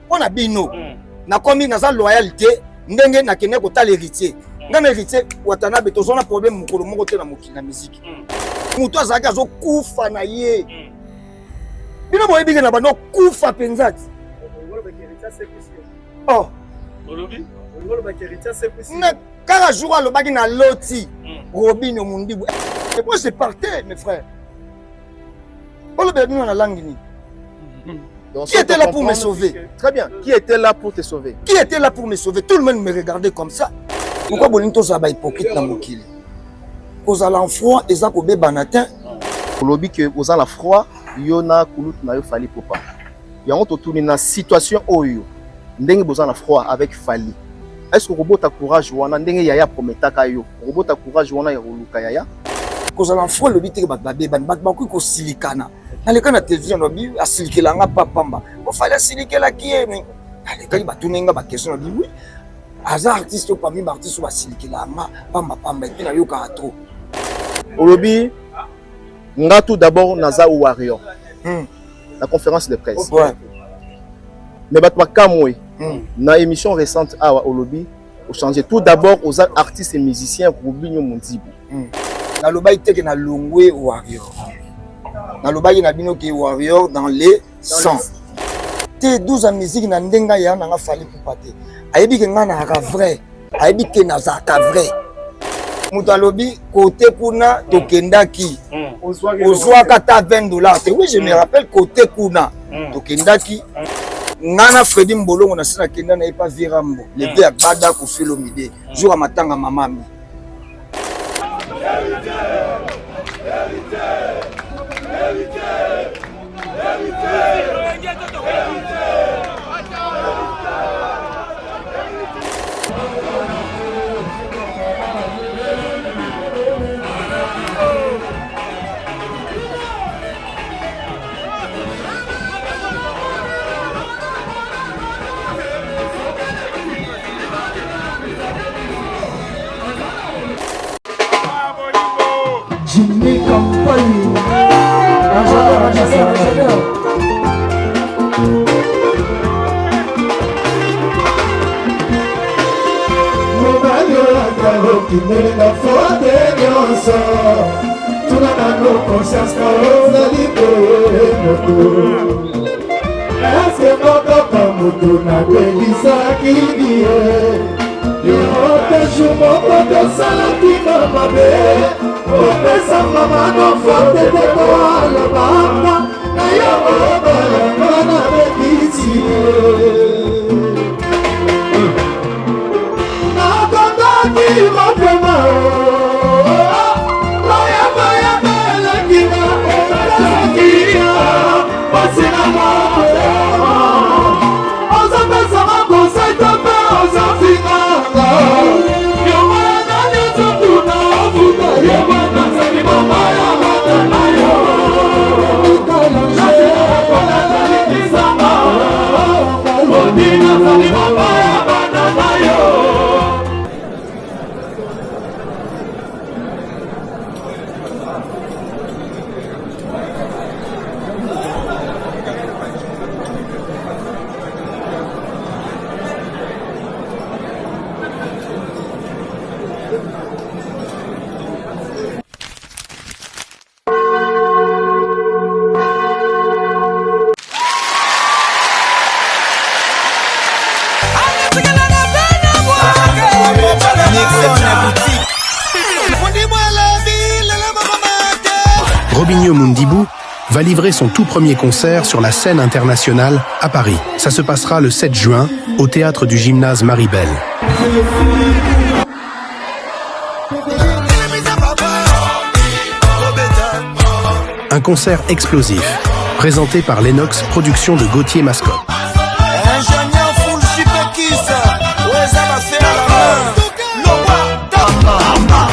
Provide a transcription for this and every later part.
On a bino. Na komi naza loyauté, ndenge na kene kota l'héritier. Ngana héritier Watanabe tozona problème mukolo moko te na mokili na musique. Muto azaka azo kufa na ye. Bino boye bige na bano kufa penzati. Oh. Olobi? Mais quand jour à l'obagi na loti, Robinho Mundibu. Et moi c'est parti mes frères. Olobi na langue ni. Qui était là pour me sauver? Très bien. Qui était là pour te sauver? Qui était là pour me sauver? Tout le monde me regardait comme ça. Pourquoi Bolinto ça va hypocrite dans mon kili? Cause à l'enfroid et ça ko be banatin. Olobi que aux la froid, yona kulut na yo fali popa. Yango to tourner na situation oyo. Ndenge boza na froid avec fali. Est-ce que robot a courage wana ndenge yaya prometaka yo? Robot a courage wana ya roluka yaya? Cause à l'enfroid le biti ba babe ban ba ko silikana. Na le kana télévision no bi asilikela nga papamba. O fallait silikela kiemi. Ale kali batunenga ba question no bi oui. Aza artiste parmi ba artiste ba silikela nga pamba pamba et puis na yo ka trop. Olobi nga tout d'abord naza warrior. La conférence de presse. Ouais. Mais batma kamwe. Na émission récente à Olobi, au changer tout d'abord aux artistes et musiciens Robinho Mundibu. Na loba iteke na longwe warrior. Na loba na bino ki warrior dans les 100. Te 12 ans musique na ndenga ya na fali pour pater. Ayebi ke nga na ka vrai. Ayebi ke na za ka vrai. Muta lobi côté kuna tokendaki. Ozwa kata $20. Oui, je me rappelle côté kuna tokendaki. Ngana Freddy Mbolongo na sina kenda na epa Virambo. Levé à Bada ko Philomide. Jour à matanga mamami. Jimmy Compagnie. Kimena fote nyonso tuna nano conscience kozali moto eske moko moto na kwelisaki die yo teju moko tosalaki na mabe opesa mamano fote te koalobanga na yo obalanga na bekiti Robinho Mundibu va livrer son tout premier concert sur la scène internationale à Paris. Ça se passera le 7 juin au théâtre du Gymnase Maribel. Un concert explosif, présenté par Lennox, production de Gauthier Mascotte.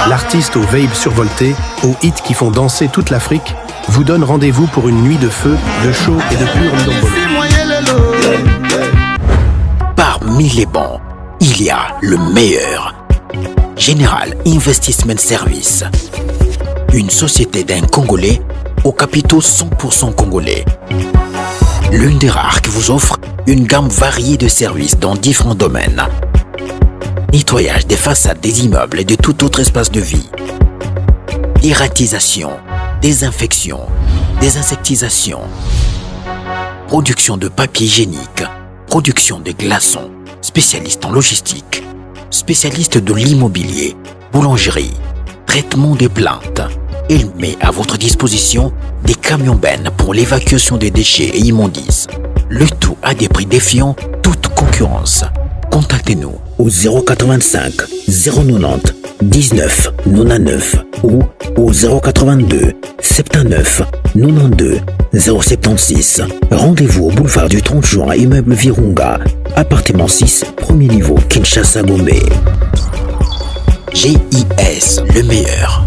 L'artiste aux vapes survoltées, aux hits qui font danser toute l'Afrique, vous donne rendez-vous pour une nuit de feu, de show et de pur ndombolo. Parmi les bons, il y a le meilleur. General Investment Service. Une société d'un Congolais aux capitaux 100% congolais. l'une des rares qui vous offre une gamme variée de services dans différents domaines. Nettoyage des façades des immeubles et de tout autre espace de vie. Dératisation, désinfection, désinsectisation. Production de papier hygiénique, production de glaçons, spécialiste en logistique, spécialiste de l'immobilier, boulangerie, traitement des plaintes. Il met à votre disposition des camions bennes pour l'évacuation des déchets et immondices. Le tout à des prix défiant toute concurrence. Contactez-nous au 085 090 19 99 ou au 082 79 92 076. Rendez-vous au boulevard du 30 juin, immeuble Virunga, appartement 6, premier niveau, Kinshasa Gombe. GIS, le meilleur.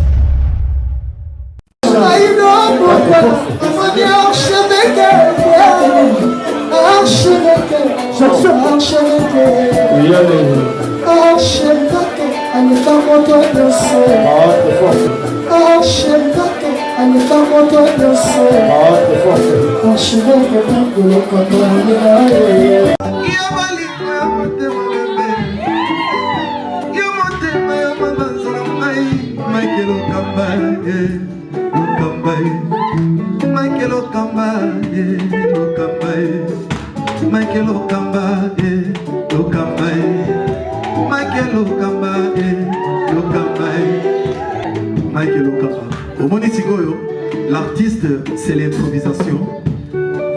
L'artiste, c'est l'improvisation.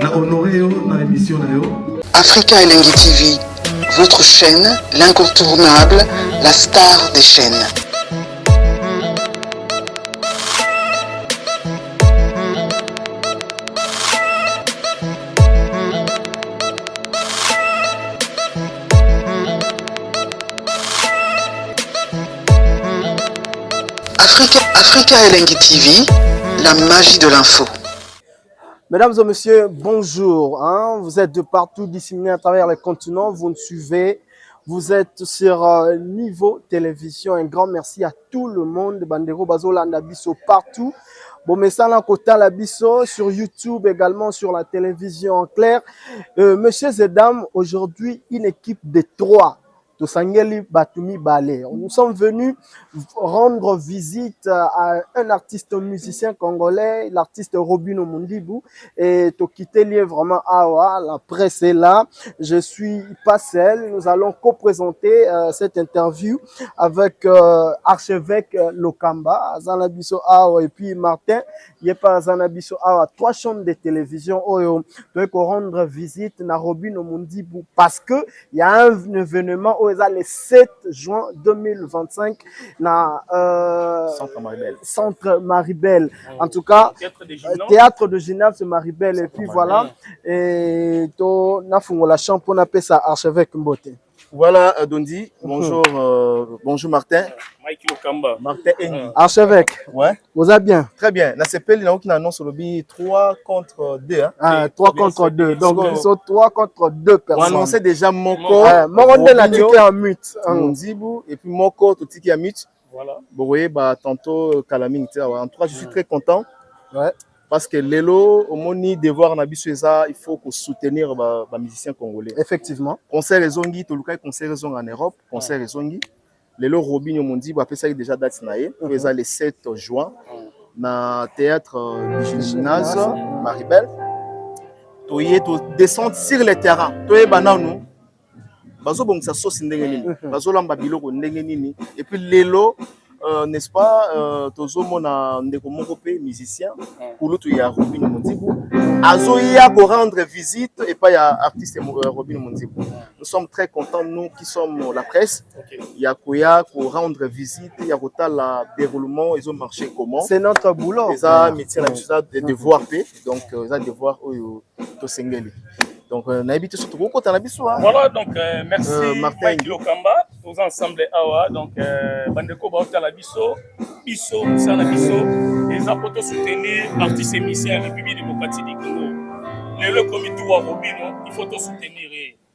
La honoré dans l'émission. Africa Elengi TV, votre chaîne, l'incontournable, la star des chaînes. Africa Elengi TV, la magie de l'info. Mesdames et messieurs, bonjour. Vous êtes de partout disséminés à travers les continents. Vous nous suivez. Vous êtes sur Niveau Télévision. Un grand merci à tout le monde. Bandero Bazola Nabiso partout. Bon, mais ça, là, Labiso sur YouTube, également sur la télévision en clair. Messieurs et dames, aujourd'hui, une équipe de 3. Tosangeli Batumi Balé. Nous sommes venus rendre visite à un artiste musicien congolais, l'artiste Robino Mundibu, et Tokité lié vraiment Awa, la presse est là. Je suis pas seul. Nous allons co-présenter cette interview avec archevêque Lokamba, Zanabiso Awa et puis Martin. Il y a pas Zanabiso Awa, 3 chaînes de télévision. Donc rendre visite à Robino Mundibu parce que il y a un événement le 7 juin 2025 dans Centre Maribel. En tout cas, théâtre de Gymnase Maribel. Et puis voilà. Et on a champion appelé ça archevêque Mbote. Voilà, Dondi. Bonjour, bonjour Martin. Martin Engi. Archevêque. Ouais. Vous allez bien? Très bien. Dans ce pays, il y a une annonce sur le 3 contre 2. Hein? 3 contre 2. Donc, ils sont 3 contre 2 personnes. On annonçait déjà Moko. Moko l'a tiqué en mute. Mondibu. Et puis Moko, tout tiqué en mute. Voilà. Vous voyez, tantôt, Kalamine. En tout cas, je suis très content. Ouais. Parce que Lelo, au moni devoir na biso eza, il faut soutenir les musiciens congolais. Effectivement. Concert Rezongi, Toluka concert Rezongi en Europe, concert Rezongi. Lelo Robinho Mondi, après ça il déjà date naé, eza le 7 juin na théâtre du Gymnase Maribel. Toyé to descendre sur le terrain. Toyé bananu. Bazo bon ça sauce ndenge nini. Bazo lamba biloko ndenge nini. Et puis Lelo n'est-ce pas, tozomona ndeko moko pe musicien kulutu ya Robinho Mondibu azoya ko rendre visite et pas ya artiste Robinho Mondibu. Nous sommes très contents nous qui sommes la presse. Ya koya ko rendre visite ya kota la déroulement ils ont marché comment. C'est notre boulot. Ça métier la chose de devoir paix donc ça devoir oyo to sengeli. Donc on a habité surtout beaucoup dans la biso. Voilà donc merci Martin Lokamba tous ensemble awa donc bandeko ba hôtel la biso ça na biso les apôtres soutenir artistes musiciens de la République démocratique du Congo. Le comité wa Robino il faut te soutenir.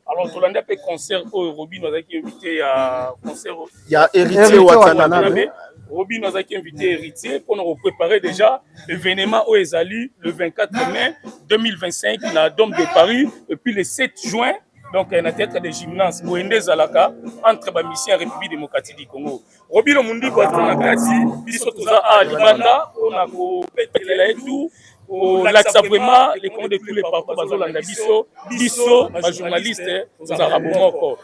Alors tout l'année concert au Robino avec invité à concert il y a héritier Watanabe Robin nous a invité héritier pour nous préparer déjà l'événement au Ezali le 24 mai 2025 dans la Dôme de Paris et puis le 7 juin donc un théâtre de gymnase Moende Zalaka entre Bamissi et République démocratique du Congo. Robin Omundi pour la Kati, biso toza à Libanda, on a pété tout. L'accès vraiment les comptes de tous les parcours bazolanda biso ma journaliste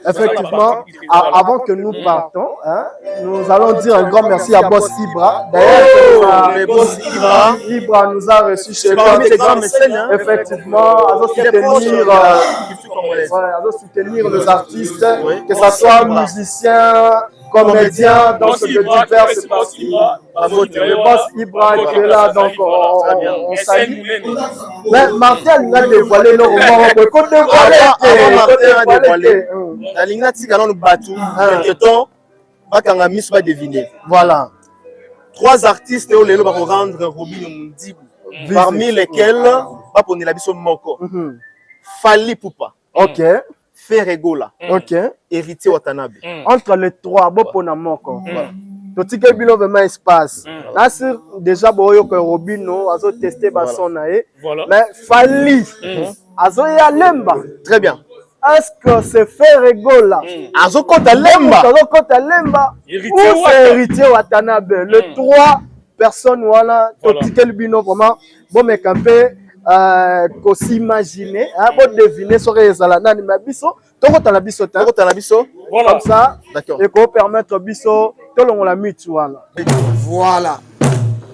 effectivement avant que nous partons hein, nous allons dire un grand merci à Boss Ibra d'ailleurs Boss Ibra nous a reçu chez parmi les grands mécènes effectivement à soutenir les artistes que ce soit musiciens comédiens donc de diverses parties le Boss Ibra qui est là donc on salue. Mais Martin a dévoilé le roman. La ligne nous battu. Miss va deviner. Voilà. 3 artistes et on va rendre Robin Omundi. Parmi lesquels va pour la biso moko. Fali Poupa. Ok. Ferregola. Ok. Héritier Watanabe. Entre les 3, Bopona Moko. Totike bilo vraiment espace. Là c'est déjà boyo que Robino azo testé son nae. Mais Fali azo ya lemba. Très bien. Est-ce que c'est Ferregola azo kota lemba. Azo kota lemba. Ou c'est héritier Watanabe. Les 3 personnes voilà Totike bino vraiment bon me campé qu'on s'imaginer hein bon deviner sur les nani mabiso toko tala biso ta voilà comme ça d'accord et qu'on permettre biso tolongo la mutu voilà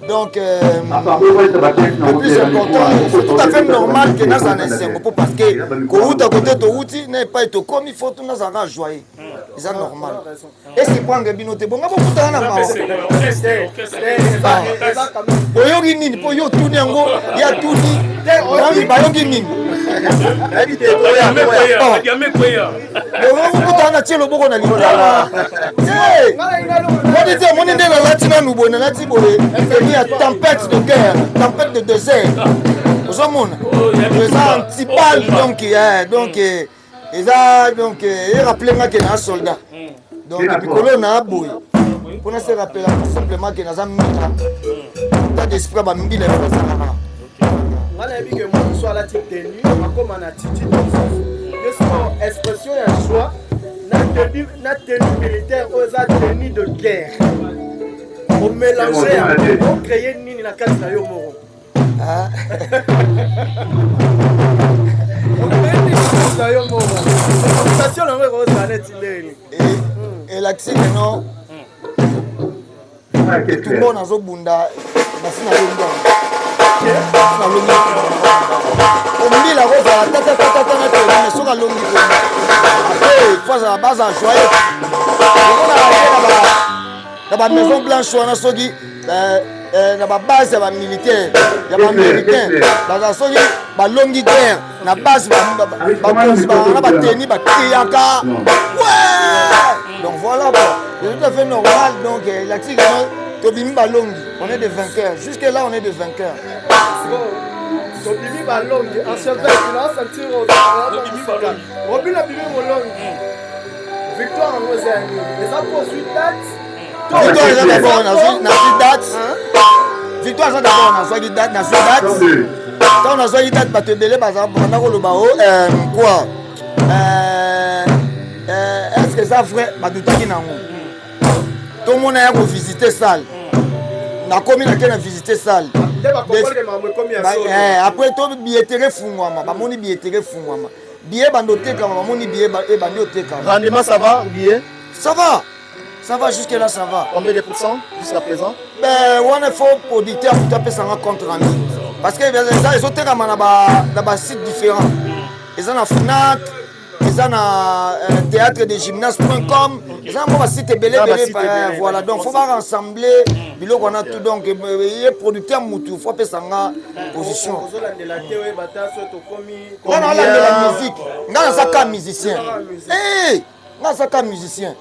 donc le plus important c'est tout à fait normal que nous en essayons parce que quand côté to outil n'est pas été comme il faut tout nous en joyer c'est normal et c'est pas que binote bon ngabo kutana na mao boyo nini boyo tuni yango ya tuni nani bayongi nini kutana chelo boko na lingala moni ndela latina nubona lati boye il y a tempête de guerre tempête de désert aux hommes les antipales donc il rappelait moi qu'il y a un soldat donc depuis que l'on a boy pour nous se rappeler simplement que nous avons mis pas d'esprit à mille que moi soit la tenue comme un attitude expression et choix na tenue militaire aux tenue de guerre on mélangeait on créait nini na kati na yo moro on créait nini na yo moro station na ngwe ko net leni et l'accès que non tout le monde azo bunda na sina longa na longa on dit la rosa tata na télé mais soka longi ko après face à base à joyer on a la maison blanche on a soki na ba base ya militaire ya ba américain ba soki ba longi guerre na base ba na ba teni ba kiaka ouais donc voilà c'est tout à fait normal donc la tigre Tobimi Balongi, on est des vainqueurs. Jusque là, on est des vainqueurs. Tobimi Balongi, en seul temps, il a senti Robin a bimé Molongi. Victoire en Rosani. Les poursuites date. Victoire est d'abord on a date. Victoire est d'abord on a date. Quand on a joué date, bah te belé, bah ça, on a roulé bao. Quoi? Est-ce que ça ferait, bah tout qui n'a pas. Tout le monde a visité salle. Na komi na kena visiter salle. Après tout billetterie fungwama, ba moni billetterie fungwama. Billet bandoté comme ba moni billet e bandoté comme. Rendement ça va billet? Ça va. Ça va jusque là ça va. Combien de pourcents jusqu'à présent? Ben on est fort auditeur pour taper ça en compte rendu. Parce que les autres comme na ba sites différents. Ils ont la Fnac, ils ont na théâtre de gymnase.com. Ils ont un site belé voilà donc faut pas rassembler bilo qu'on a tout donc les producteurs mutu faut faire ça en position. Non la musique, on ça comme musicien. Eh, on ça comme musicien.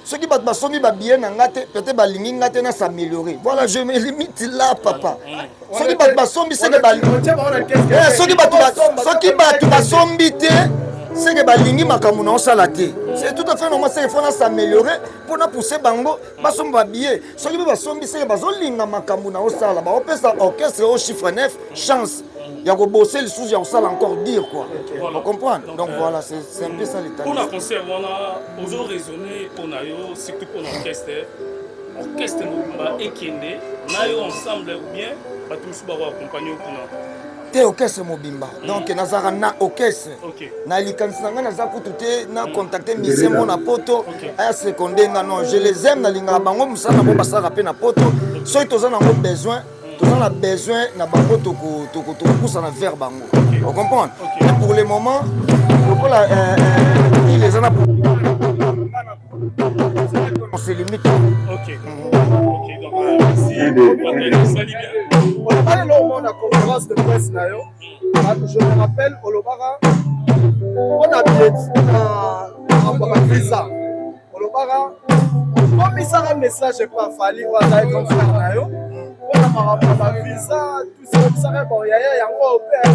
Ceux qui battent basomi ba bien ngate peut-être ba lingi ngate na s'améliorer. Voilà, je me limite là papa. Ceux qui battent basomi c'est que ba ceux qui battent basomi té c'est que balingi makambo na osala te c'est tout à fait normal c'est qu'il faut s'améliorer pour na pousser bango basomba billet soki be basombi c'est que bazolinga makambo na osala baopesa orchestre au chiffre 9 chance ya kobosser lisusu ya kosala encore dire quoi on comprend donc voilà c'est un peu ça l'état pour la concert wana ozo raisonner pour na yo surtout pour l'orchestre mobimba ekende na yo ensemble ou bien bato mosusu bakoaccompagne kuna te orchestre mobimba donc nazaka na orchestre na likanisi na ngai naza kutu te na contacte musicien mo na poto aya seconde nga non je les aime nalingaka bango mosala nango basalaka mpe na poto soki toza nango besoin toza na besoin na bango tokopusana vers bango on comprend mais pour le moment lokola il eza na on se limite On a parlé lors de la conférence de presse. Je me rappelle, Olobara, on a bien visa. Olobara, comme il s'est un message pas fallu, on a un frère. On a visa, tout ça, bon, il y a un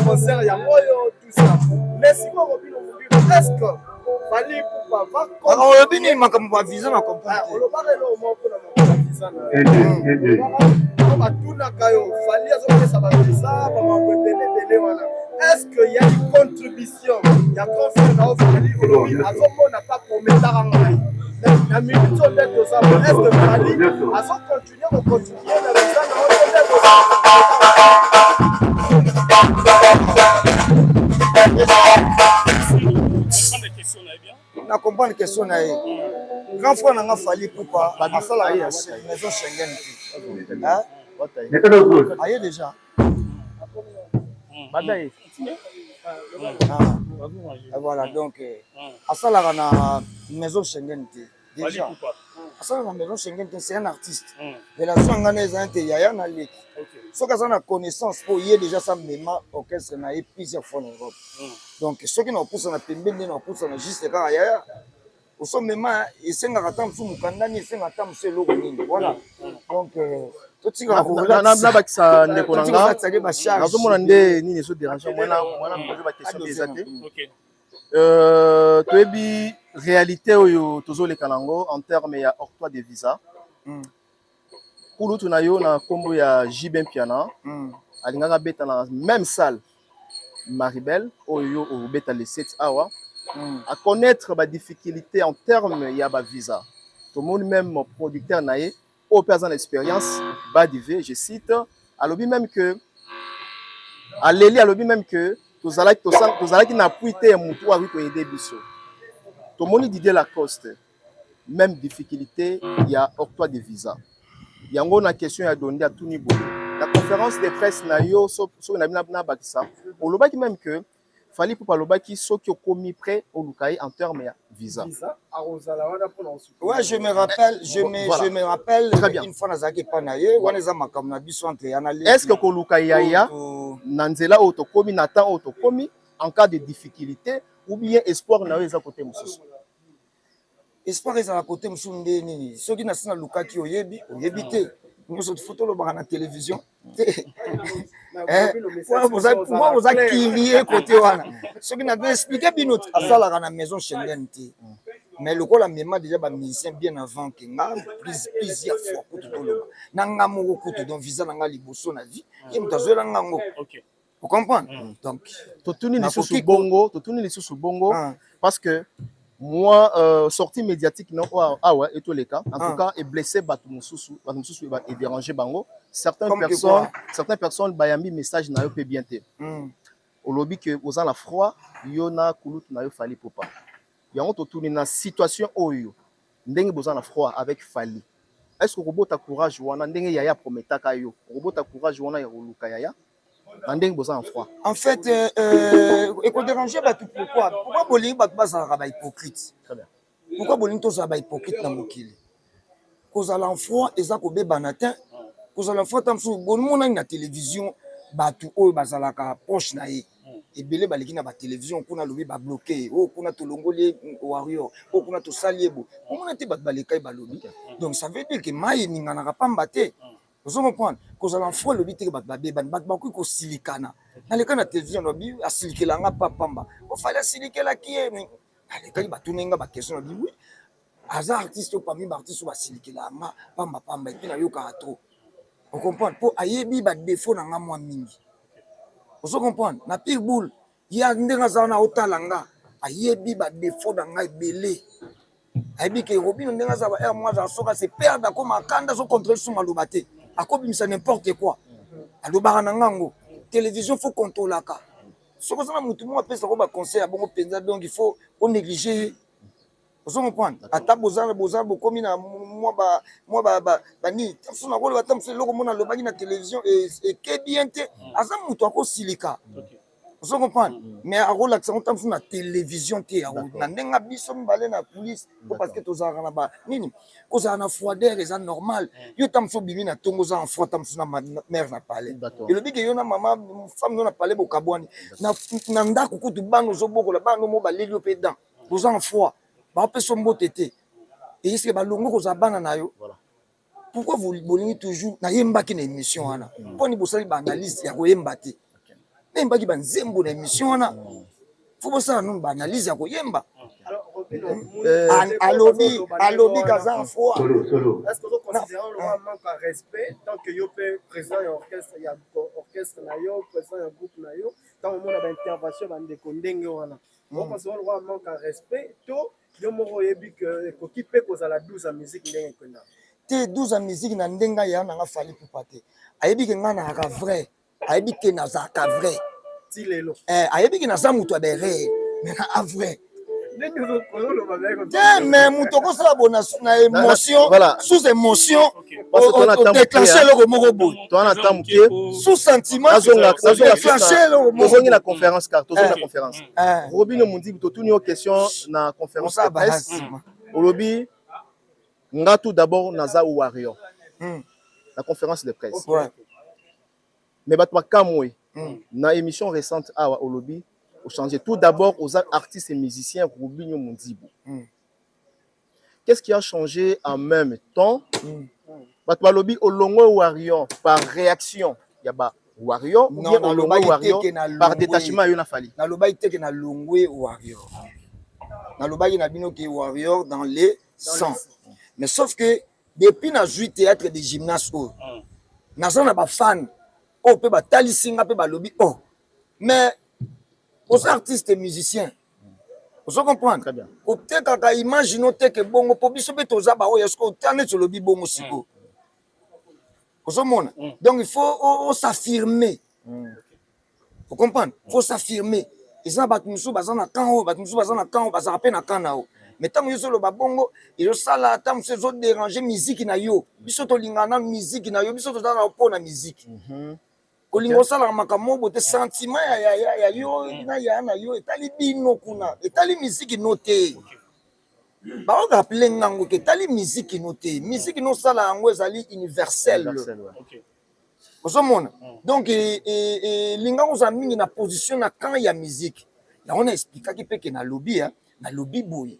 concert, il y a tout ça. Mais si vous avez est-ce que Fali pour pas on a bien makambo visa na comprendre. Olobara est là au moins pour la visa. Est-ce qu'il y a une contribution? Il y a confiance on n'a pas promis d'arranger. La minute d'être aux amis, est-ce que Fali a continué à continuer la visa na comprendre question na ye grand fois nanga Fali pourquoi basala ya maison Schengen hein aye déjà voilà donc asalaka na maison Schengen déjà asalaka na maison Schengen c'est un artiste relation ngana eza te yaya na leki soki aza na connaissance po ye déjà sa mema orchestre na ye plusieurs fois en Europe donc soki na opusana pembeni na opusana juste kaka yaya osomema esengaka ta mosusu mokandani esengaka ta mosusu eloko nini voilà donc nabakisa ndeko na nga nazomona nde nini ezoderange mwana mokozo bakestion mpe eza te toyebi réalité oyo tozoleka nango en terme ya octroi de visa kulutu na yo na nkombo ya Jibin Piana alingaka beta na même salle Maribel oyo obeta le 7 awa à connaître ba difficulté en terme ya ba visa tout le monde même producteur na ye au personne expérience badive je cite alobi même que aleli alobi même que tozalaki na puite mutu ari ko aider biso tout le monde Didier Lacoste même difficulté ya octroi de visa yango na question ya donné à tout niveau la conférence de presse na yo so na bakisa olobaki même que Fali pour palobaki soki okomi prêt au lukai en terme ya visa. Ouais, je me rappelle très bien une fois nazaki panaye waneza makambo na biso entre analyse. Est-ce que ko lukai ya na nzela o tokomi na temps o tokomi en cas de difficulté ou bien espoir na eza côté mususu? Espoir eza côté mususu nde nini soki na sina lukaki oyebi te nous autres photos le na télévision moi vous a crié côté wana soki na bien expliquer bino asalaka na maison Schengen te mais le ko la mémoire déjà ba musicien bien avant que nga plusieurs fois kutu toloba na nga moko kutu donc visa na nga liboso na vie et mutazoela ngango vous comprenez donc totuni lisusu bongo parce que moi sortie médiatique non ouais et tous les cas en tout cas est blessé batu mususu et dérangé bango certaines personnes bayambi message na yo pe bien te au lobby que aux la froid yona kulut na yo Fali popa yango to tourner na situation oyo ndenge bozan la froid avec Fali est-ce que robota courage wana ndenge yaya prometaka yo robota courage wana ya luka yaya ndenge bozan froid en fait et ko déranger batu pourquoi bolingi batu bazalaka ba hypocrite pourquoi bolingi to za ba hypocrite na mokili kozala en froid eza ko bebana te kozala froid tamsu bonmona na télévision batu oyo bazalaka poche na ye ebele baleki na ba télévision kuna lobi ba bloquer o kuna to longoli warrior o kuna to saliebo omona te bat baleka ba lobi donc ça veut dire que mai ningana ka pamba te vous comprenez kozala en froid lobi te bat babeba bat bakoki ko silikana naleka na télévision lobi asilikelanga pa pamba ofali asilikelaki ye alekaki batunenga baquestion lobi oui aza artiste oyo parmi baartiste oyo basilikelanga pamba epuis nayokaka trop ocomprendre mpo ayebi badefo na nga mwa mingi ozo comprendre na pire boule ya ndenge azala na otala nga ayebi badefo na nga ebele ayebi ke robino ndenge azala baere mwa azala soki ase perde akoma akanda azocontrole so maloba te akobimisa n'importe quoi alobaka na ngango télévision faut contrôlaka soki ozana motu moko apesako baconseil ya bongo mpenza donc il faut onéglige ye ozo comprendre ata bozala bokomi na mwa banini tamosu nakoloba ta mosu eloko mona alobaki na télévision eke bien te aza motu akosilika ozo comprendre mais akolakisa ngo ta mosu na télévision te na ndenge biso mibale na police po parce que tozalaka na banini kozala na froideur eza normal yo ta mosu obimi na ntongo oza en froid ta mosu na mare na palais elobi ke yo na mama femme no na palais bokabwani na ndako kutu bana ozobokola bana mo baleli yo mpe dan boza en froid bapesa mbote te eyeske balongo kozala bana na yo pourquoi bolingi toujours nayembaki na émission wana mponi bosali baanalyse ya koyemba te nayembaki banzembo na émission wana fo bosala nonu baanalyse ya koyemba alobi kaza froid est-ce que vous considérez le manque de respect tant que yo peut président ya orchestre na yo président ya groupe na yo tant au monde ba intervention ba ndeko ndenge wana vous considérez le manque de respect to yo moko yebi que koki pe kozala 12 musique ndenge kwenda te 12 musique na ndenga ya na nga fali pupa te ayebi ke nga na ka vrai ayebi ke na za ka vrai ti lelo ayebi ke na za mutu abere mais na vrai mais mutu okosala bona na émotion sous émotion déclencher eloko moko boye sous sentiment déclencher eloko moko tozongi na conférence car tozongi na conférence Robino Mundibu totuni yo question na conférence de presse olobi nga tout d'abord naza warrior la conférence de presse mais bato bakamwe na émission récente awa olobi changer tout d'abord aux artistes et musiciens Robino Mundibu. Qu'est-ce qui a changé en même temps? Batbalobi Olongo Warrior par réaction. Il y a Warrior ou bien Olongo Warrior par détachement yona fali. Na loba iteke na Longwe Warrior. Na loba na bino ki Warrior dans les sangs. Mais sauf que depuis na joué théâtre de gymnase na zona ba fan pe ba talisinga pe ba lobi mais aux artistes et musiciens. Vous comprenez? Très bien. Peut-être imaginons que bon, pour biso beto zaba o yesko tane sur le bibongo siko. Vous comprenez? Donc il faut s'affirmer. Vous comprenez? Il faut s'affirmer. Et ça bat musu bazana kan bat musu bazana kan bazana pe na kan na o. Mais tant que le babongo, il ça là tant que zo déranger musique na yo. Biso to lingana musique na yo, biso to na po na musique. Kolingo sala makambo bote sentiment ya yo na yo etali bino kuna etali musique noté ba on rappeler ngango ke etali musique noté musique no sala ngo ezali universel ozomona donc linga oza mingi na position na quand ya musique là on a expliqué ki pe ke na lobby boy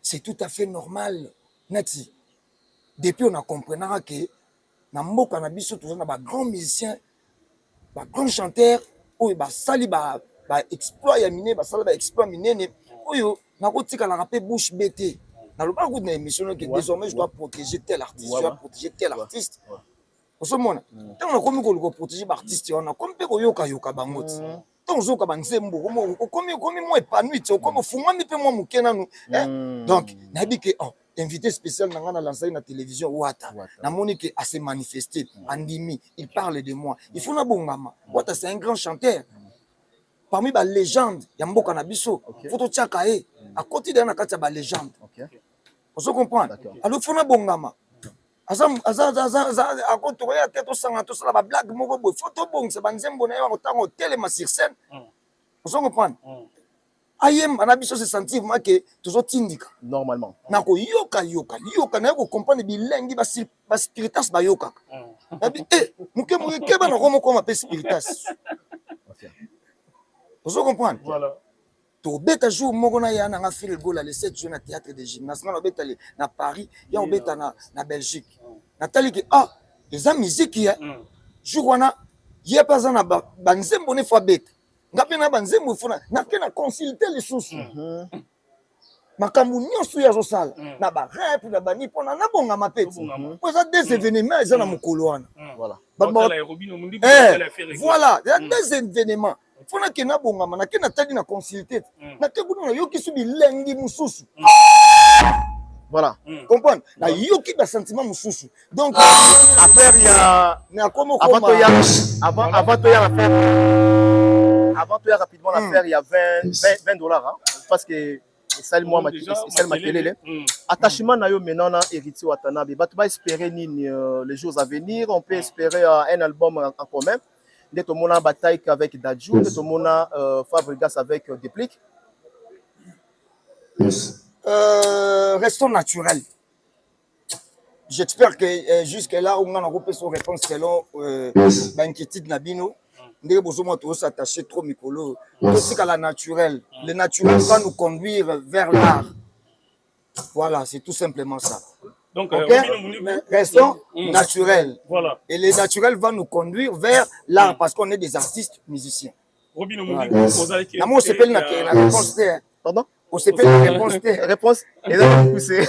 c'est tout à fait normal nati depuis on a compris que na mboka na biso tozana ba grand musicien ba grand chanteur oyo ba sali ba exploit ya mine ba sala ba exploit minene oyo na kotika la rapé bouche bête na loba ko na émission que désormais je dois protéger tel artiste je dois protéger tel artiste osomona tant na komi ko protéger ba artiste on a comme pe ko yoka bangoti tant zoka banzembo komi mo épanoui to comme fungami pe mo mukena nu donc na bi que invité spécial dans la télévision Wata. Na Monique a se manifesté, Andimi, il parle de moi. Il faut na bongama. Wata c'est un grand chanteur. Parmi les légendes, il y a Mboka Nabiso, Foto Tchakae, à côté de Nakata ba légende. On se comprend. Alors faut na bongama. Azam à côté de la tête au sang tout ça la blague moko boy. Photo bong c'est banzembo na yo autant hôtel ma sur scène. On se comprend. Ayem anabiso se sentir moi que toujours tindika normalement nako yoka na ko comprendre bilengi ba spiritas ba yoka nabi muke ba na ko moko ma spiritas vous comprenez voilà to beta jour moko na ya na fil gola le 7 juin na théâtre de gymnase na beta na Paris ya beta na Belgique natali que les musique ya jour wana ye paza na banzembo ne fois bête ngapi na banzembo fona na ke na consulter les sources makambo nyonso ya zosala na ba rap na bani pona na bonga mapeti poza des événements eza na mokolo wana Voilà. Voilà, il y a des événements fona ke na bonga na ke na tali na consulter na ke kuna na yoki subi lengi mususu. Voilà. Comprendre na yoki ba sentiment mususu. Donc affaire ya na comme avant to ya rapidement l'affaire il y a 20 dollars hein, parce que c'est moi ma télé attachement na yo maintenant na héritier Watanabe ba tu vas espérer nini les jours à venir on peut espérer un album en commun de tout mon bataille avec Dadju de tout mon Fabregas avec Déplique. Restons naturels. J'espère que jusque là on a repéré son réponse selon l'inquiétude Nabino. Ndenge bozomo to s'attacher trop mikolo. Aussi qu'à la naturelle. Le naturel va nous conduire vers l'art. Voilà, c'est tout simplement ça. Donc, restons naturels. Voilà. Et le naturel va nous conduire vers l'art parce qu'on est des artistes musiciens. Robin on s'appelle la réponse. Pardon? On s'appelle la réponse. Réponse. Et là, vous poussez.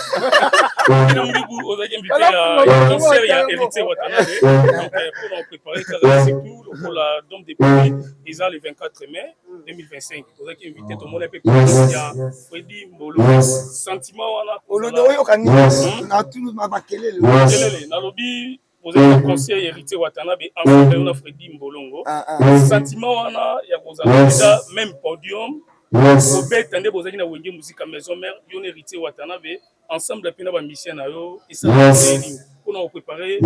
Pour préparer pour la Dôme des Pays, ils ont le 24 mai 2025. Vous avez invité tout le monde un peu plus. Freddy Mbolo, sentiment, vous avez un conseil héritier Watanabe, ensemble de Freddy Mbolongo. Sentiment, il y a déjà même podium. Vous pouvez vous avez une musique à maison mère, vous héritier Watanabe, ensemble de la mission et ça pour nous préparer.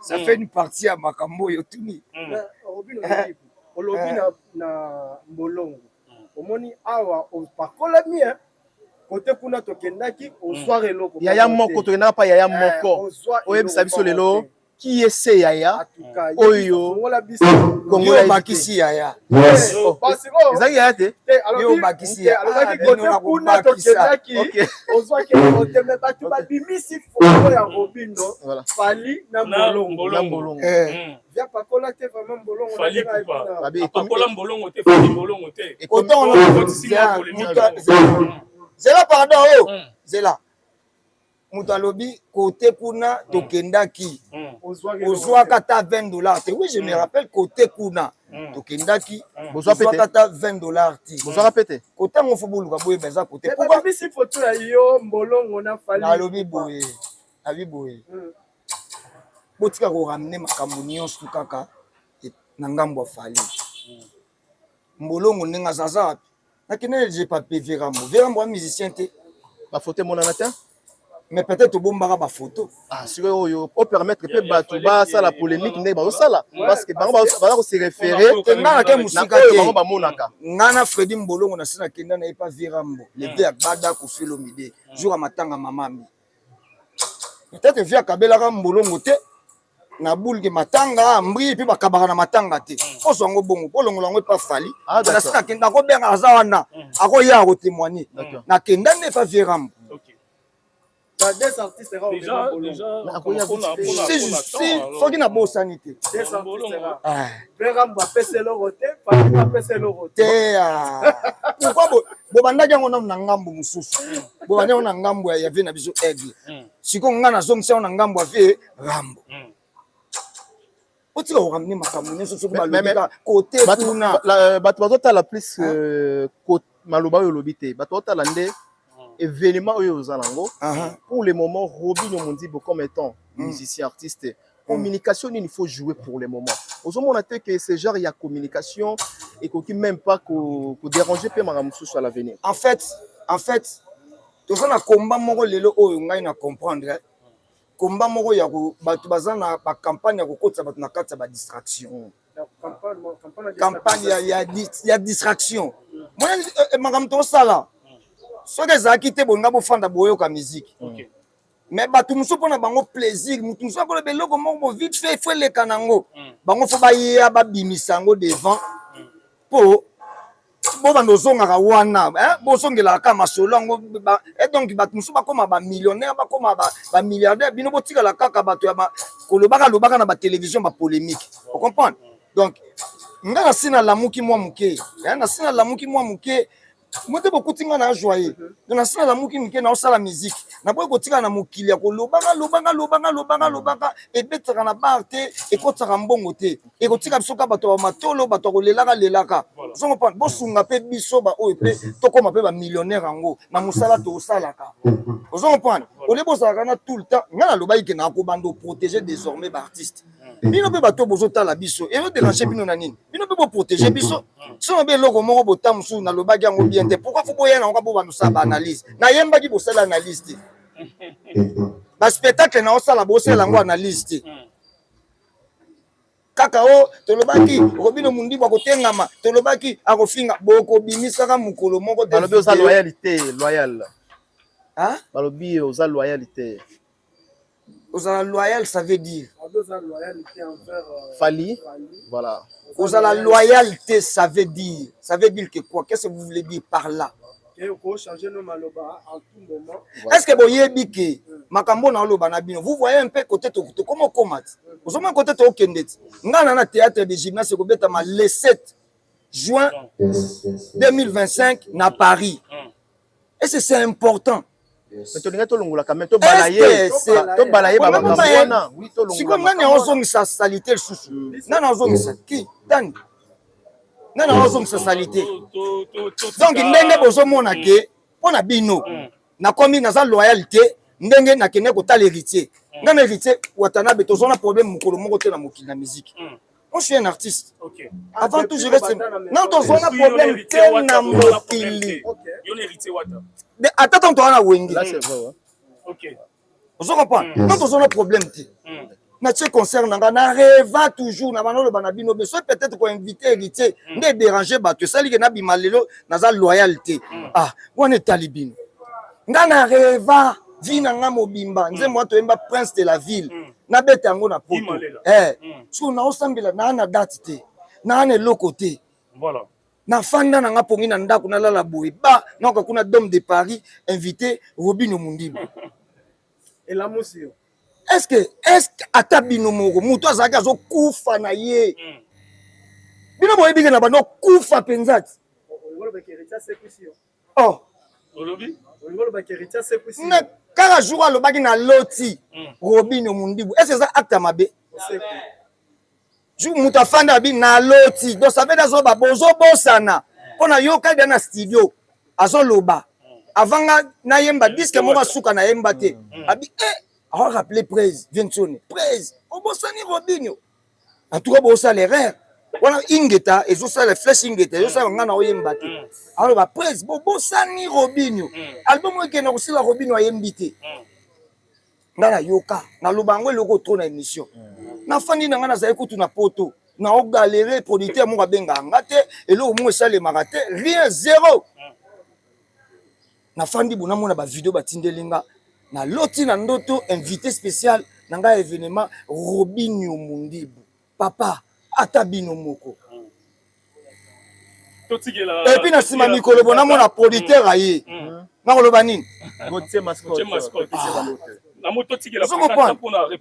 Ça fait une partie à Makambo Yotuni. Na Mbolongo. Omoni awa opakola mien. Côté kuna tokendaki au soir eloko. Yaya moko to na pa yaya moko. Oyeb sabiso lelo qui essaie yaya. Oyo Kongo bakisi yaya. Ezaki yaya te. Yo bakisi yaya. Côté kuna tokendaki. Au soir ke oteme ba tu ba bimisi foto ya Robindo. Fali na Mbolongo. Via pakola te vraiment Mbolongo. Fali pas. Pakola Mbolongo te, Fali Mbolongo te. Autant Zela pardon oh. Zela. Moutalobi côté kuna tokendaki. Ozwa kata $20 te. Oui, je me rappelle côté kuna tokendaki. Ozwa kata $20 ti. Ozwa répéter. Côté mon football ka boye beza côté. Pourquoi bisi photo ya yo Mbolongo na Fali. Nalobi boye. Abi boye. Botika ko ramener makambo nyonso kaka na ngambo Fali. Mbolongo ndinga zaza. Nakine j'ai pas payé Vérambo musicien te. La photo mon anatin. Mais peut-être bombara ba photo. Ah sur yo pour permettre que batu ba ça la polémique ndé ba sala parce que bango ba se référer ngana ke musika te bango ba monaka. Ngana Freddy Mbolongo na sina kenda na pas Vérambo. Le père Bada ko Philomide. Jour à matanga mamami. Peut-être via Kabela ka Mbolongo te. Na boule ke matanga mbri puis bakabaka na matanga te oso ngo bongo polongo lango pas Fali na sina kenda ko benga azawana ako ya ko témoigner na kenda ne pas Vérambo. Dans des artistes déjà c'est juste faut qu'il na bo sanité des artistes Vérambo apese lorote Fali apese lorote pourquoi bo bandaki yango na ngambo mususu bo bandaki na ngambo ya vie na biso aigle siko ngana zongisa na ngambo ya vie Rambo. Côté la plus maloba yo lobité batota la ndé événement yo zalango pour le moment Robin Mondibo comme étant musicien artiste communication il faut jouer pour le moment aujourd'hui on a dit que ce genre il y a communication et qu'on même pas ko déranger pe maramusu sur l'avenir en fait tout ça na combat moko lelo oyo ngai na comprendre combat moko ya ko batu bazana ba campagne ya ko kotsa batu na kati ba distraction campagne ya distraction moi magam to sala so que za kité bonga bo fanda boyo ka musique mais batu muso pona bango plaisir mutu muso ko beloko moko vite fait faut le kanango bango fo ba ya ba bimisango devant po bo bandozongaka wana bozongelaka masolo yango donc bato mosusu bakóma bamillionnaire bakóma bamilliardaire bino botikala kaka bato ya kolobaka na batélévision bapolémique ocomprendre donc nga nasi nalamuki mwa moke nasi nalamuki mwa moke mote bokuti nga na joye donc nasi nalamuki moke naosala musique naboyi kotika na mokili ya kolobaka ebetaka na bar te ekotaka mbongo te ekotika biso ka bato ya matolo bato ya kolelaka ozongopana bosunga mpe biso baoyo mpe tokóma mpe bamillionnaire yango na mosala tosalaka ozongopana ole bozalaka na tout le temps nga nalobaki ke nakobanda oprotéger désormais baartiste bino mpe bato bozotala biso ezoderange bino na nini bino mpe boprotéger biso sono mpe eloko moko bota mosusu nalobaki yango bien te pourquoi fo boya nango bo bandosala baanalyse nayembaki bosala analyse te baspectacle naosala bosala yango analyse te kaka o tolobaki Robino Mundi bakotengama tolobaki akofinga bokobimisaka mokolo moko balobi oza loyalité loyal balobi oza loyalité ozala loyal ça veut dire Fali voilà ozala loyalité ça veut dire que quoi qu'est-ce que vous voulez dire par là est-ce que boyebi ke makambo na oloba na bino vous voyez un peu côté to comment comment ozoma côté to okendeti ngana na théâtre de gymnase kobetama le 7 juin 2025 na Paris et c'est important tolinga tolongolaka mais tobalaye babakambo wana sikoyo ngani ozongisa salite lisusu ngani ozongisa ki dani ngani ozongisa salite donc ndenge bozomona ke mpona bino nakomi naza loyalité ndenge nakende kotala héritier ngana héritier watanabe tozona problème mokolo moko te na mokili na musique moi je suis un artiste avant tout je reste non tozona problème te na mokili attends towana wenge ozokopana non tozona problème te na tie concert nanga na rêva toujours na banolo bana bino mais soit peut-être ko inviter héritier nde déranger bato esali ke na bima lelo naza loyalité wana etali bino nga na rêva vi na nga mobimba nzembo wana toyemba prince de la ville nabeta yango na poto so naosambela naa na date te naa na eloko te nafanda na nga pongi na ndako nalala boye naoka kuna dome de Paris invité Robino Mundi est-ce que ata bino moko mutu azalaki azokufa na ye bino boyebike na bando kufa mpenza ti kaka jour alobaki na loti Robino Mundi est-ce que eza acte ya mabe jour mutu afanda abi na loti donc ça veut dire bozobosana mpona yokai bia na studio azoloba avanga nayemba diske moko asuka nayemba te abi on rappelé Prez, Viensone, Prez, on bosse Robinho. En tout cas, on bosse l'erreur. On a ingeta, et je sais les flèches ingeta, je sais qu'on a oyembate. Alors, Prez, on bosse Robinho. Album qui est aussi la Robinho a invité. Nala yoka, na lobango loko trop na émission. Na fandi na ngana za écoute na poto. Na o galérer producteur mo benga ngate, et lo mo sale marate, rien zéro. Na fandi bona mona ba vidéo batindelinga. Na loti na ndoto invité spécial nanga événement Robinho Mundi papa ata bino moko et puis na sima mikolo bona mona producteur aye na koloba nini Gauthier mascotte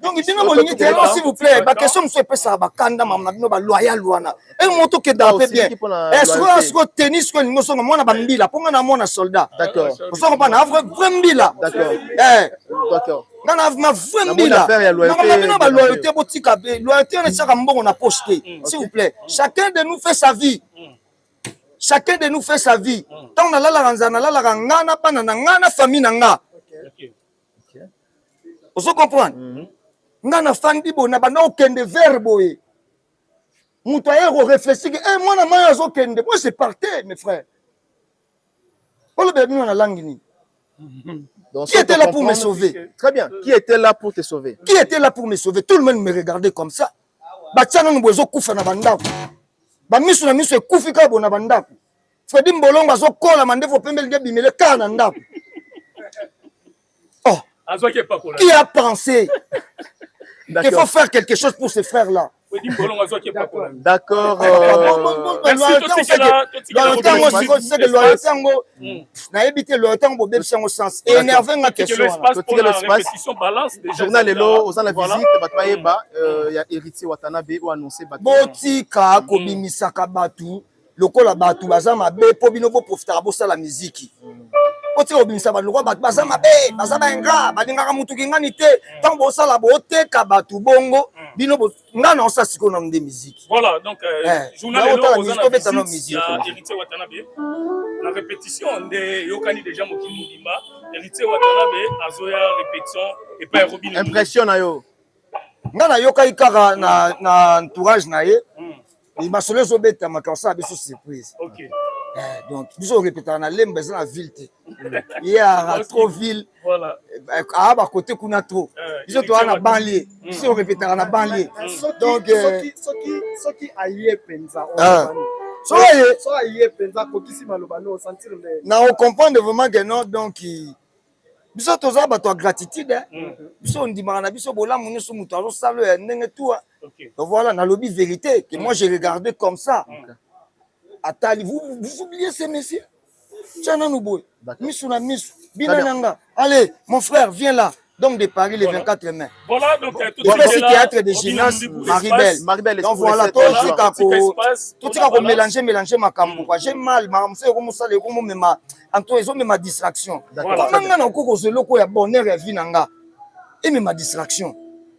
donc bino bolingi te s'il vous plaît ba question monsieur pesa ba kanda mamna bino ba loyal wana et moto ke dape bien est-ce que tennis ko ningo songa mona ba mbila ponga na mona soldat d'accord songa pa na vrai mbila d'accord nana ma vrai mbila na bino ba loyauté botika loyauté na chaka mbongo na poche s'il vous plaît chacun de nous fait sa vie chacun de nous fait sa vie tant na la ranzana la ngana pa na ngana famille na nga vous comprenez? Ngana fandi bona bana okende verbo e. Mutu aye réfléchir que moi na maya zo kende. Moi c'est parti mes frères. Pour le bébé na langue ni. Qui était là pour me sauver? Très bien. Qui était là pour te sauver? Qui était là pour me sauver? Tout le monde me regardait comme ça. Ba tiana no bozo kufa na bandako. Ba misu na misu ekufi ka bona bandako. Fredi Mbolongo azo kola mandefo pembele de bimele ka na ndako. Qui a pensé qu'il faut faire quelque chose pour ces frères-là? D'accord. Journal Lelo, aux la visite, Batmaeba, il y a héritier Watanabe ou annoncé Botika kobimisaka batu, lokola batu bazama be po bino bo profiter bosa la musique. Botika kobimisa batu lokola batu bazama be, bazama enga, badingaka mutu kingani te, tant bosa la boteka batu bongo, bino bo ngana osa siko na de musique. Voilà, donc journal Lelo, aux la visite, héritier Watanabe. La répétition de Yokani déjà Mokimudimba, héritier Watanabe, Azoya répétition et pas Robin. Impression na yo. Ngana yoka ikaka na entourage na ye. Il m'a solé zo beta makansa biso surprise. OK. Donc biso répéter na lembe za na ville te. Il y a trop ville. Voilà. À ba côté kuna trop. Biso to na banlieue. Biso répéter na banlieue. Donc soki aye penza. So aye penza kokisi malobano sentir le. Na on comprendre vraiment que non donc biso toza bato ya gratitude biso ndimaka na biso bolamu nyonso moto azosala ya ndenge tua. Donc voilà, na lobby vérité que moi j'ai regardé comme ça. Atali, vous oubliez ces messieurs. Tiens nous boy. Misu na misu. Binananga. Allez, mon frère, viens là. Donc de Paris les 24 mai. Voilà donc tout le théâtre de gymnase Maribel. Donc voilà, tout ça qu'on mélanger makambo. J'ai mal, c'est comme ça les comme même Antoine ils ont même ma distraction. Comment on a encore ce loco ya bonheur ya vinanga. Et même ma distraction.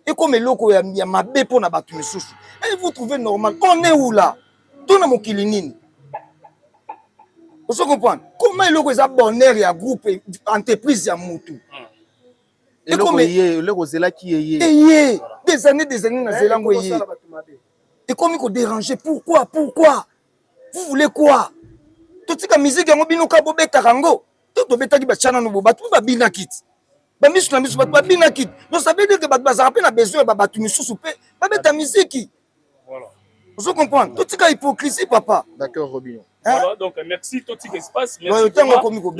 Et comme le loco ya ma bepo na batu misusu. Et vous trouvez normal. On est où là? Tout na mokilinini. Vous comprenez? Comment le loco ya bonheur ya groupe entreprise ya mutu. Et comme le Rosella qui est des années na zelango yé. Et comme il faut déranger, pourquoi vous voulez quoi? Tout ce que musique yango bino ka bobeta kango tout beta ki ba chana no bobatu ba bina kit ba misu na misu ba bina kit. Donc ça veut dire que ba za na besoin ba batu misusu pe ba beta musique. Voilà. Vous comprenez? Tout ce que hypocrisie papa. D'accord Robinho. Voilà donc merci tout ce espace. Merci. Robinho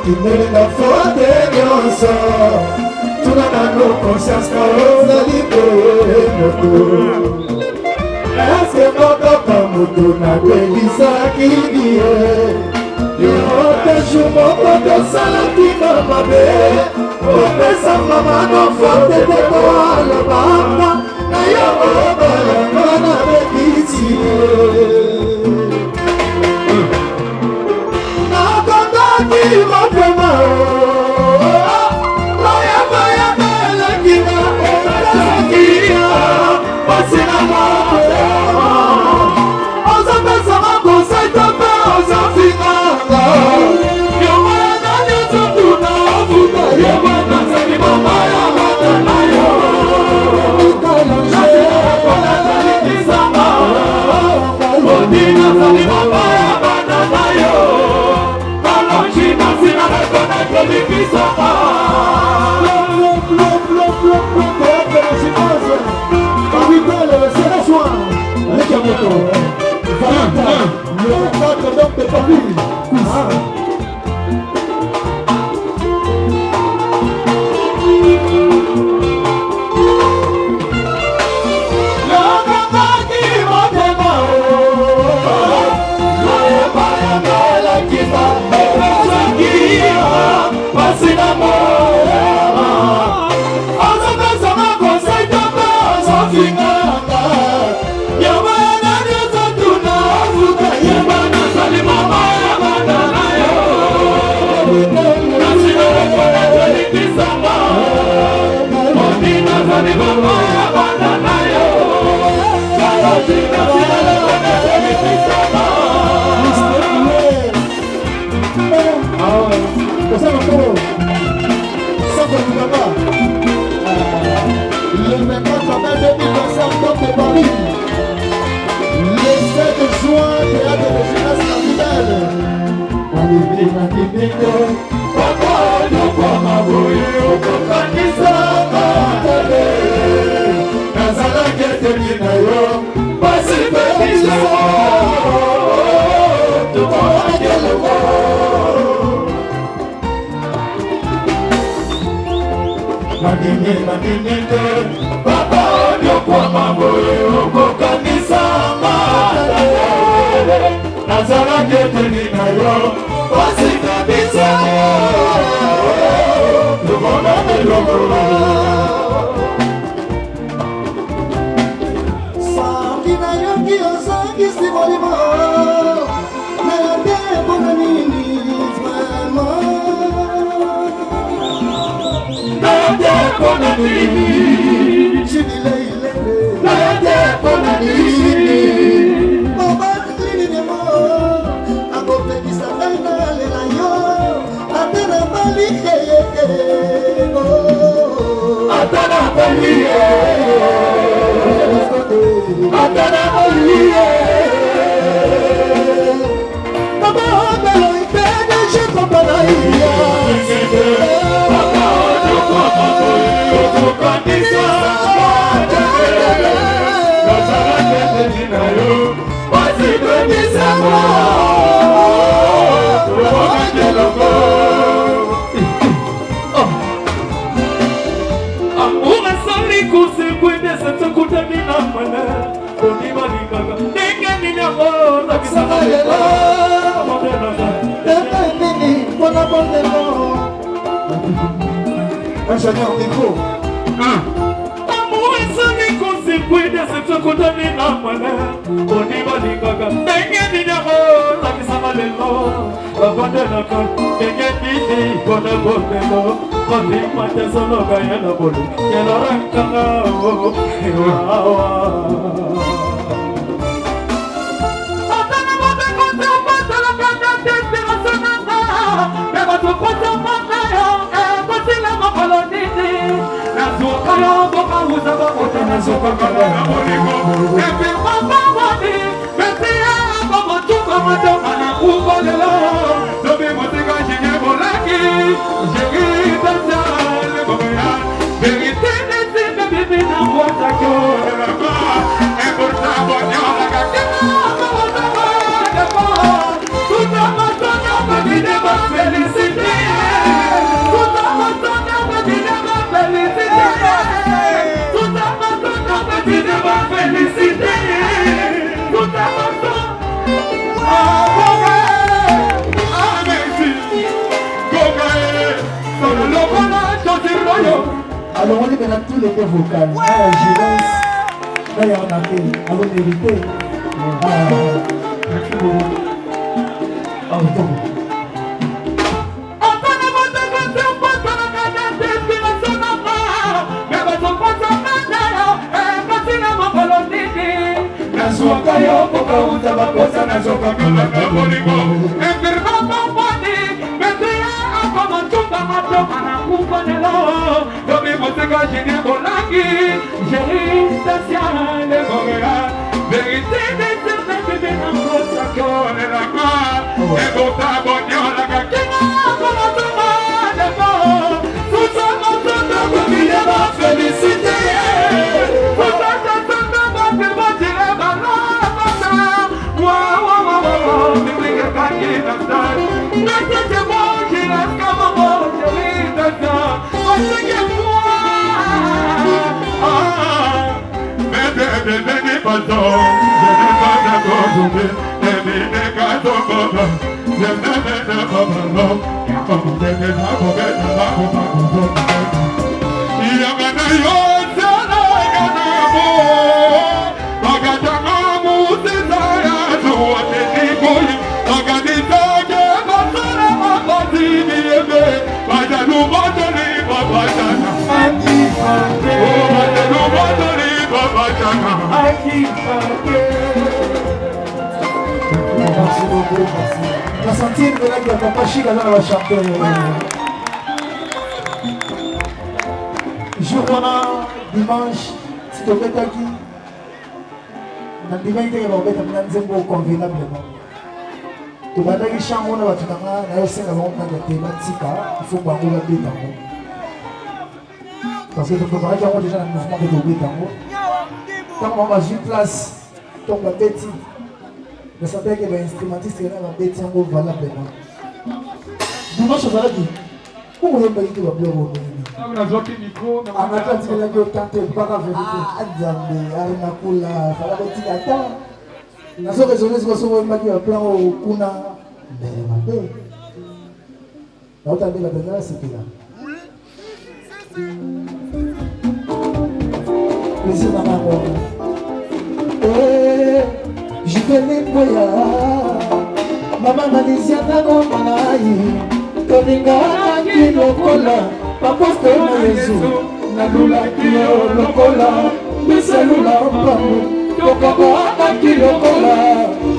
tokimelenga fote nyonso tuna nano conscience na ozali moto eske mokoka moto nabelisaki ye yoteju moko tosalaki na mabe opesa mama nofote tekoalobaka na yo obalanga na bekisi nakondaki motema loyaboyabalakina olakia pasina motema ozopesama kosaitope ozofinganga yomwana nyozotuna ofuta yebana zali mama ya matana yo odina zali mama ya matana yo kalonjina sina rekonekle likisama avec un moto, le 4 donc de Paris. Le 24 mai 2025 de Paris, le 7 juin, théâtre de jeunesse capitale. Papa odio kwa maboye okokanisa matale nazala keteni na yo wasikabisa tubona eloko soki nayoki osangisi molimo nayote mpona nini Ingénieur micro. Amour et son inconséquent de cette condamnée na mwana. Oni balikaga. Dengue minero, la kisama lelo. Babande naka. Dengue nini, kona bondelo. Kondi mate solo kaya na bolu. Yelo rankanga o. Ewawa. Otana mate kote opata la kanda tete la sonanga. Beba tu kote opata yo. Kotila makolonini. Nazuka yo boka uzaba kote nazuka kala na boniko. Epi mama wadi. Beti ya bomo chuka madoma na ukolelo. Dobi motika jige bolaki. Jigi tata legomeya. Verite nisi bebibi na wata kyo. Erama. Eburta bonyola kakema. Kawata bonyola. Tuta matonyo bebi deba felicite. féliciter tout à votre alors on est maintenant tous les deux vocales. Gilles, là il y a un appel, alors mérité. Merci beaucoup, merci. Tu as senti que là, il y a Papa Chic dans la chanter. Jour dimanche, si tu fais qui, dans le dimanche, tu vas faire un convenablement. Tu vas faire un chant, on va faire un chant, il faut voir où la bête en haut. Parce que tu peux pas dire déjà le mouvement de l'objet en haut. Quand on va jouer place, on va bêtir. Je savais que l'instrumentiste est là, on va bêtir en haut, voilà maintenant. Dimanche, on va dire, où on va bêtir, on va bien revenir. On a dit que la tante n'est pas la vérité. Ah, Zambé, Arinakula, il fallait bêtir à temps. Nous avons raisonné sur ce moment qui va plan au Kuna. Mais maintenant, la haute année, la dernière, c'était là. Plaisir dans ma voix. Je connais Boya. Maman m'a dit si attends mon Toninga qui lokola. Papa c'est na Yesu. Na lula qui lokola. Biselula pamu. Tokaba qui lokola.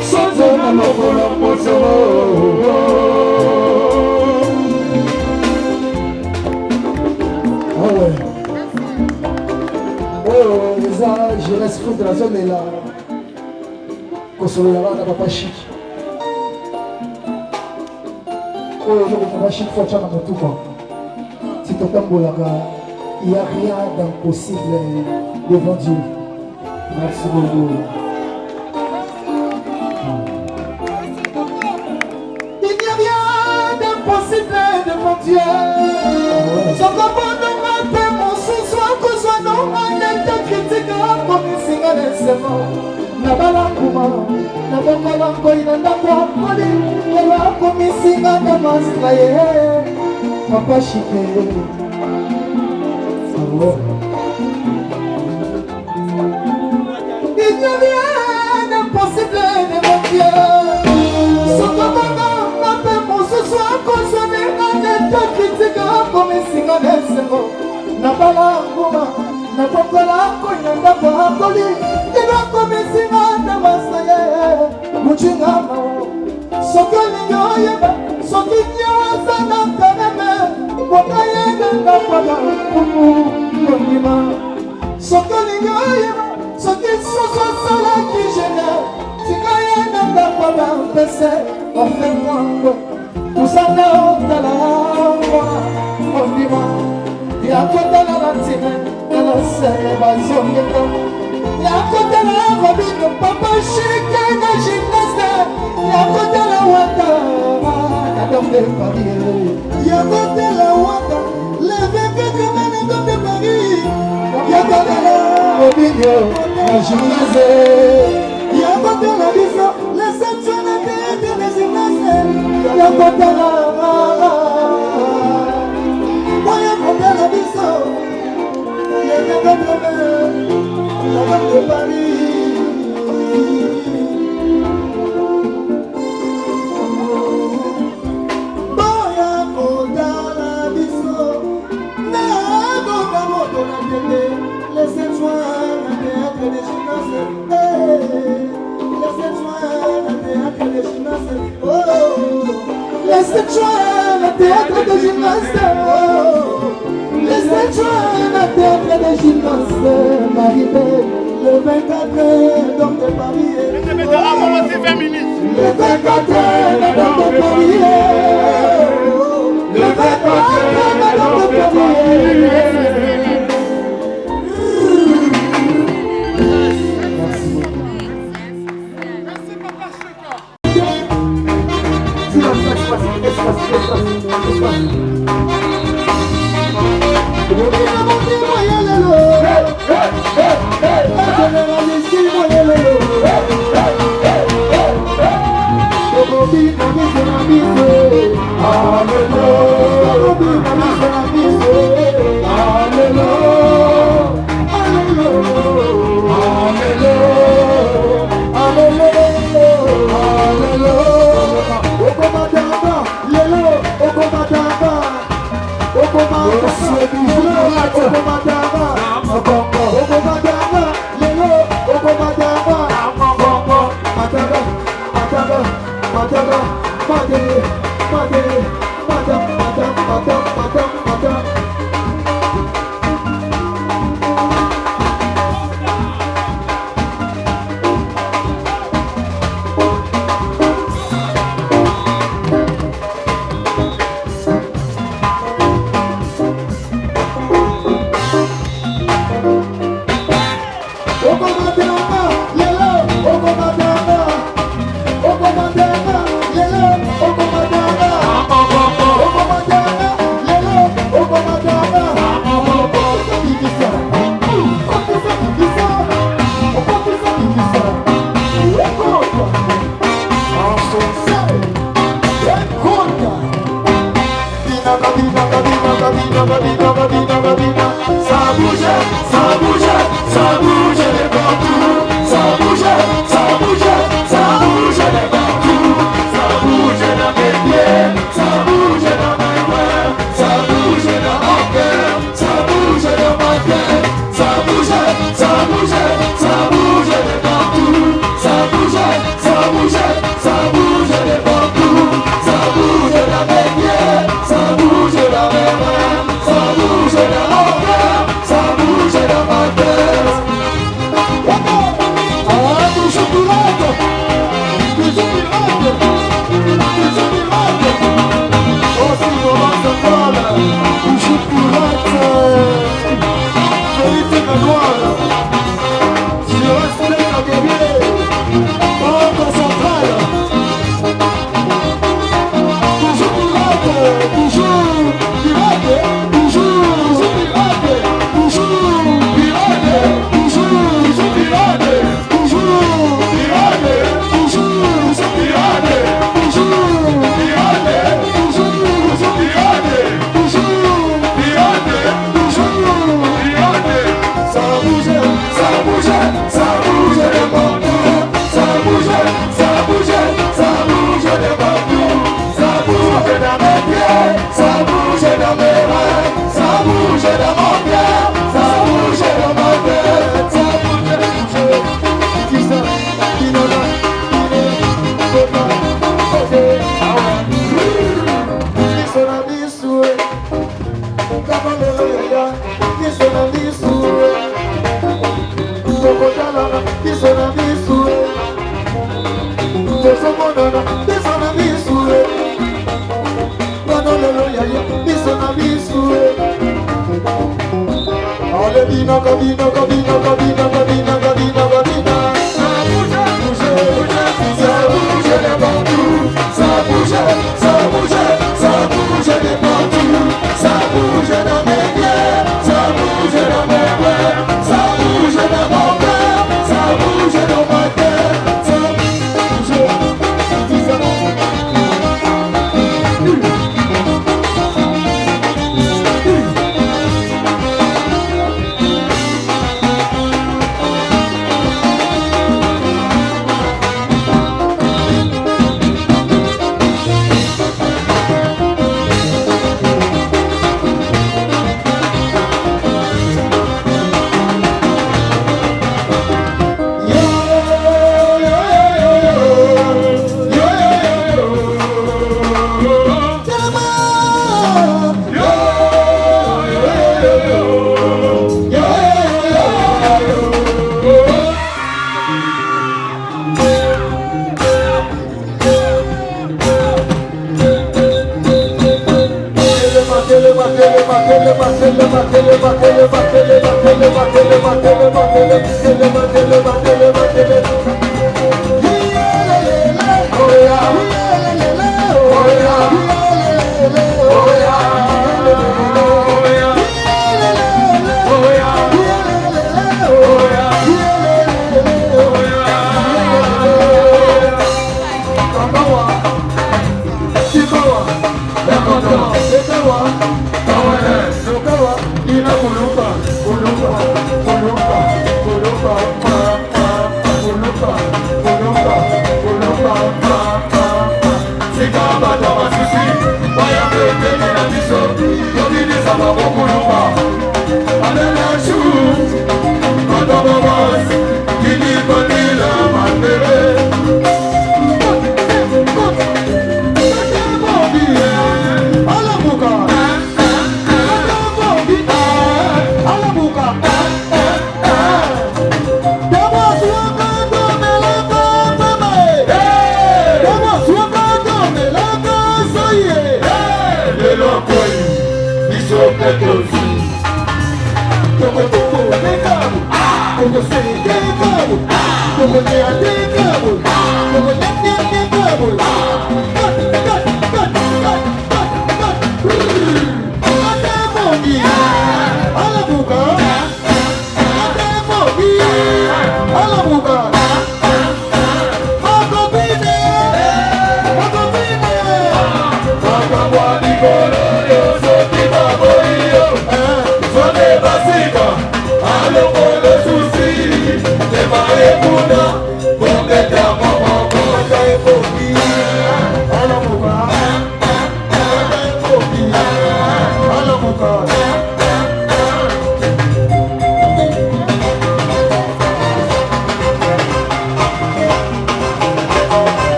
Sozo na lokola mozo. Ah ouais. Oh, je reste fou de la zone et là. Consoler la Papa Chic. Oh, je vais Papa Chic, faut que tu aies mon tout. Si tu as il n'y a rien d'impossible devant Dieu. Merci beaucoup. Il n'y a rien d'impossible devant Dieu. Son commandement fait mon sous-soir que soit non, on est critique comme il s'y gagne. Nabala kuma, nabokola koina ndakwa kodi, ela komisinga na masraye, Papa Chic. Il n'y a rien d'impossible devant Dieu. Son commandant m'appelle mon ce-soir consommé, on est critique comme il s'y gagne. Nabala kuma, nabokola koina ndakwa kodi, ela komisinga na masraye, muchingama. Sokoli yoyeba, sokinyo sana kaneme, wakayega ndakwa kumu yonima. Sokoli yoyeba, sokinsoso sala kijene, tikayega ndakwa mpese, ofemwango. Kusana otala mwa, ondima. Yakotala latime, nala sene bazongeka. Yakotala robino, Papa Chic na gymnaste. Yakotala wata, Nadom de Paris. Yakotala wata, le 24 Nadom de Paris. Yakotala robino, la gymnase. Yakotala biso, laissez-toi na théâtre de gymnase. Yakotala, moi yakotala biso, les gars de la dame de Paris. Moi yakotala biso, na boka moto na télé, laissez-toi na théâtre de gymnase. Laissez-toi na théâtre de gymnase. Laissez-toi na théâtre de gymnase. Laissez-toi na théâtre de gymnase. Marie-Belle, le 24 donc de Paris. Le 24 donc de Paris. Le 24 donc de Paris.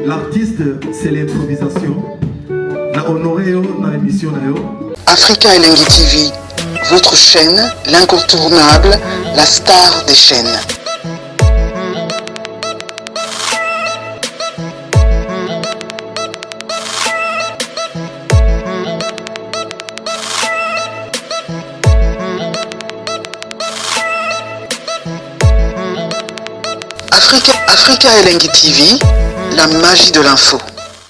L'artiste, c'est l'improvisation. La honoré dans l'émission. Africa Elengi TV, votre chaîne, l'incontournable, la star des chaînes. Africa Elengi TV, la magie de l'info.